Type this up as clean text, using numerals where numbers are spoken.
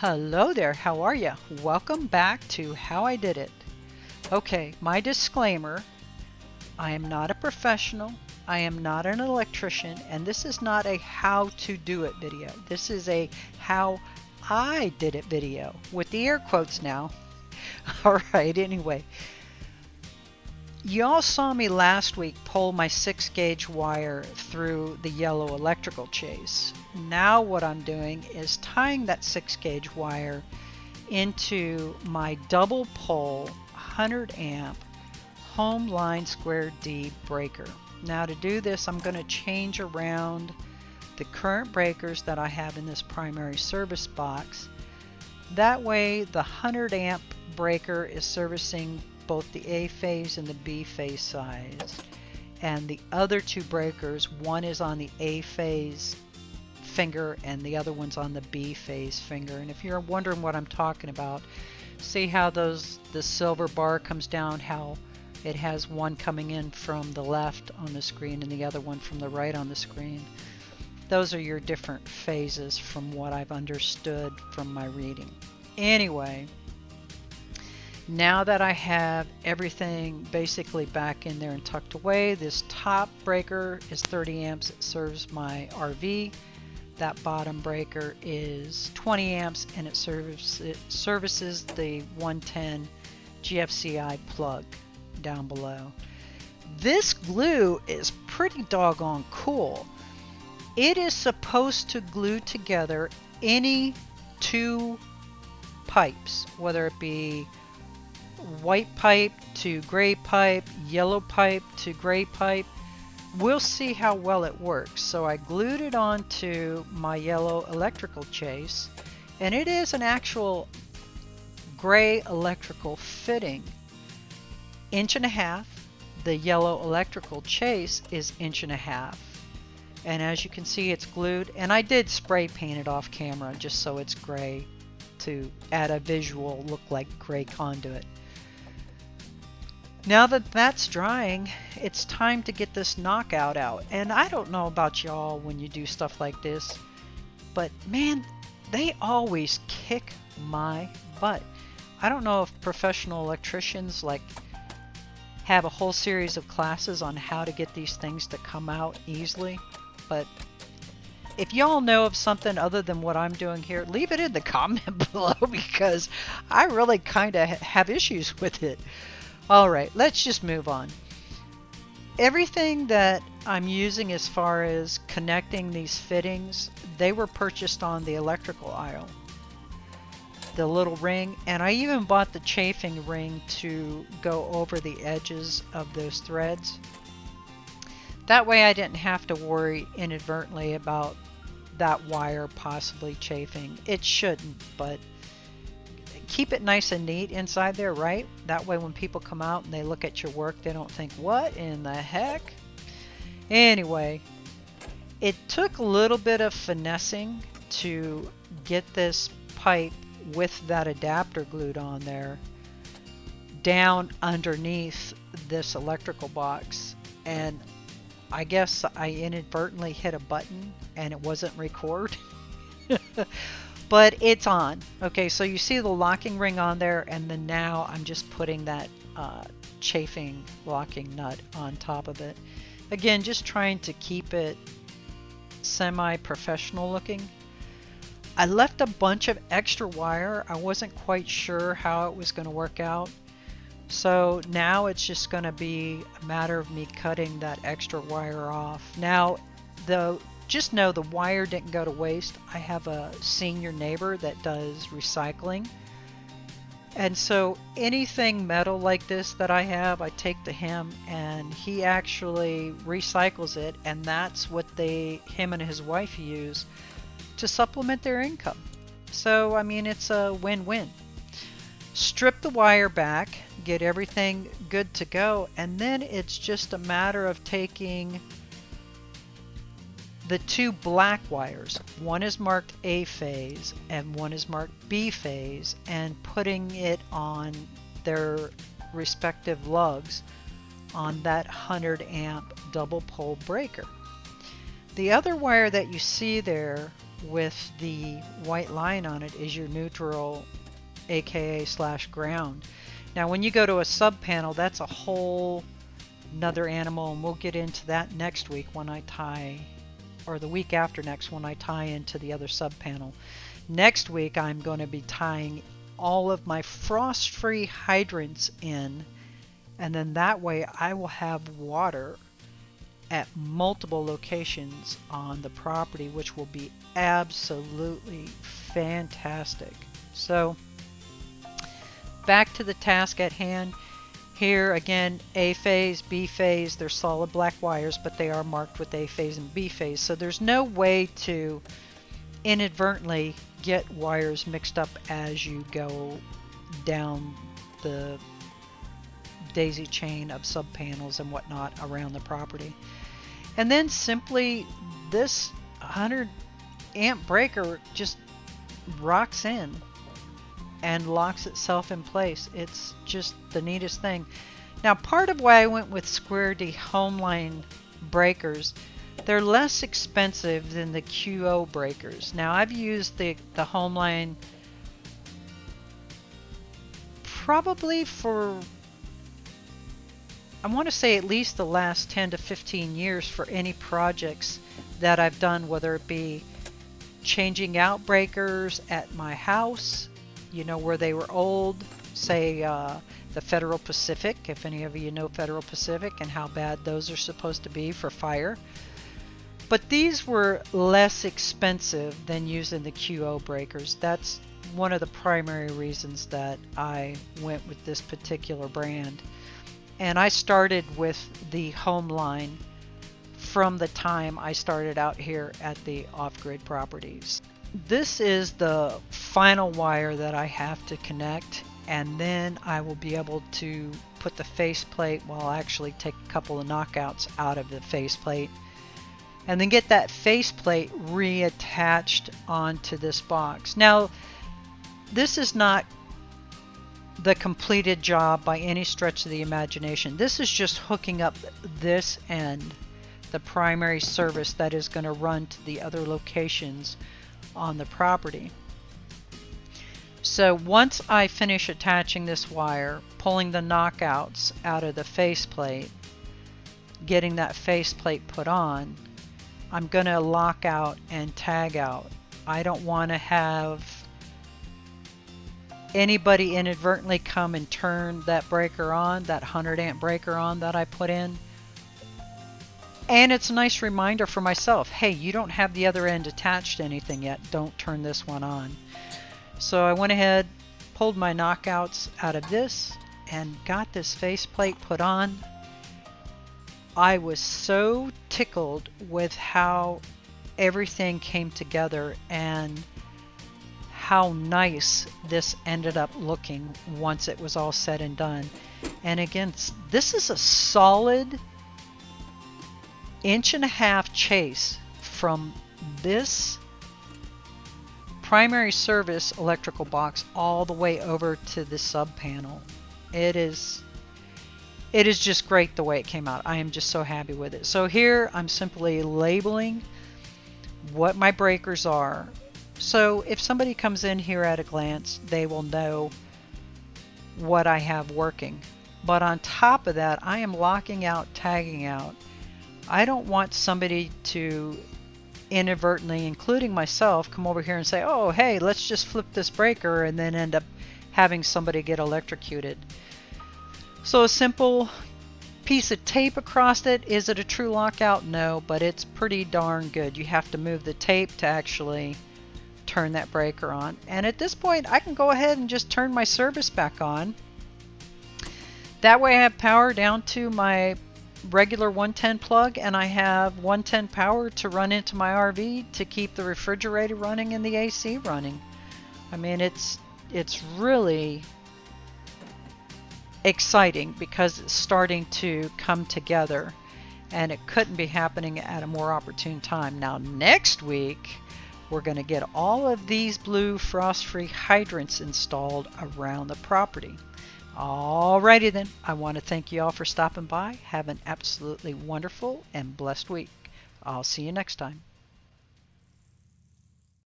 Hello there, how are you? Welcome back to How I Did It. Okay, my disclaimer, I am not a professional, I am not an electrician, and this is not a how to do it video. This is a how I did it video, with the air quotes now. Alright, anyway. Y'all saw me last week pull my 6-gauge wire through the yellow electrical chase. Now what I'm doing is tying that 6-gauge wire into my double pole 100 amp homeline square D breaker. Now to do this, I'm going to change around the current breakers that I have in this primary service box. That way the 100 amp breaker is servicing both the A phase and the B phase sides, and the other two breakers, one is on the A phase finger and the other one's on the B phase finger. And if you're wondering what I'm talking about, see how the silver bar comes down, how it has one coming in from the left on the screen and the other one from the right on the screen. Those are your different phases from what I've understood from my reading. Anyway, now that I have everything basically back in there and tucked away, this top breaker is 30 amps. It serves my RV. That bottom breaker is 20 amps and it services the 110 GFCI plug down below. This glue is pretty doggone cool. It is supposed to glue together any two pipes, whether it be white pipe to gray pipe, yellow pipe to gray pipe. We'll see how well it works. So I glued it onto my yellow electrical chase, and it is an actual gray electrical fitting. 1.5 inches. The yellow electrical chase is 1.5 inches. And as you can see, it's glued, and I did spray paint it off camera just so it's gray to add a visual look like gray conduit. Now that that's drying, it's time to get this knockout out. And I don't know about y'all when you do stuff like this, but man, they always kick my butt. I don't know if professional electricians have a whole series of classes on how to get these things to come out easily, but if y'all know of something other than what I'm doing here, leave it in the comment below, because I really kind of have issues with it. Alright, let's just move on. Everything that I'm using as far as connecting these fittings, they were purchased on the electrical aisle. The little ring, and I even bought the chafing ring to go over the edges of those threads. That way I didn't have to worry inadvertently about that wire possibly chafing. It shouldn't, but keep it nice and neat inside there, right? That way when people come out and they look at your work, they don't think, what in the heck? Anyway, it took a little bit of finessing to get this pipe with that adapter glued on there down underneath this electrical box, and I guess I inadvertently hit a button and it wasn't record. But it's on. Okay, so you see the locking ring on there, and then now I'm just putting that chafing locking nut on top of it. Again, just trying to keep it semi-professional looking. I left a bunch of extra wire. I wasn't quite sure how it was going to work out. So now it's just going to be a matter of me cutting that extra wire off. Now, just know the wire didn't go to waste. I have a senior neighbor that does recycling. And so anything metal like this that I have, I take to him and he actually recycles it, and that's what him and his wife use to supplement their income. So, I mean, it's a win-win. Strip the wire back, get everything good to go, and then it's just a matter of taking the two black wires, one is marked A phase and one is marked B phase, and putting it on their respective lugs on that 100 amp double pole breaker. The other wire that you see there with the white line on it is your neutral, aka / ground. Now when you go to a sub panel, that's a whole another animal, and we'll get into that next week when I tie, or the week after next when I tie into the other sub panel. Next week I'm going to be tying all of my frost-free hydrants in, and then that way I will have water at multiple locations on the property, which will be absolutely fantastic. So back to the task at hand. Here again, A phase, B phase, they're solid black wires, but they are marked with A phase and B phase. So there's no way to inadvertently get wires mixed up as you go down the daisy chain of sub panels and whatnot around the property. And then simply this 100 amp breaker just rocks in and locks itself in place. It's just the neatest thing. Now, part of why I went with Square D homeline breakers, they're less expensive than the QO breakers. Now, I've used the homeline probably for, I want to say, at least the last 10 to 15 years for any projects that I've done, whether it be changing out breakers at my house, you know, where they were old, say the Federal Pacific, if any of you know Federal Pacific and how bad those are supposed to be for fire. But these were less expensive than using the QO breakers. That's one of the primary reasons that I went with this particular brand. And I started with the homeline from the time I started out here at the off-grid properties. This is the final wire that I have to connect, and then I will be able to put the faceplate, well, I'll actually take a couple of knockouts out of the faceplate, and then get that faceplate reattached onto this box. Now, this is not the completed job by any stretch of the imagination. This is just hooking up this end, the primary service that is going to run to the other locations on the property. So once I finish attaching this wire, pulling the knockouts out of the faceplate, getting that faceplate put on, I'm going to lock out and tag out. I don't want to have anybody inadvertently come and turn that breaker on, that 100 amp breaker on that I put in. And it's a nice reminder for myself, hey, you don't have the other end attached to anything yet. Don't turn this one on. So I went ahead, pulled my knockouts out of this, and got this faceplate put on. I was so tickled with how everything came together and how nice this ended up looking once it was all said and done. And again, this is a solid 1.5 inch chase from this primary service electrical box all the way over to the sub panel. It is just great the way it came out. I am just so happy with it. So here I'm simply labeling what my breakers are. So if somebody comes in here at a glance, they will know what I have working. But on top of that, I am locking out, tagging out. I don't want somebody to inadvertently, including myself, come over here and say, oh, hey, let's just flip this breaker, and then end up having somebody get electrocuted. So a simple piece of tape across it. Is it a true lockout? No, but it's pretty darn good. You have to move the tape to actually turn that breaker on. And at this point, I can go ahead and just turn my service back on. That way I have power down to my regular 110 plug, and I have 110 power to run into my RV to keep the refrigerator running and the AC running. I mean, it's really exciting because it's starting to come together, and it couldn't be happening at a more opportune time. Now next week we're going to get all of these blue frost-free hydrants installed around the property. Alrighty then, I want to thank you all for stopping by. Have an absolutely wonderful and blessed week. I'll see you next time.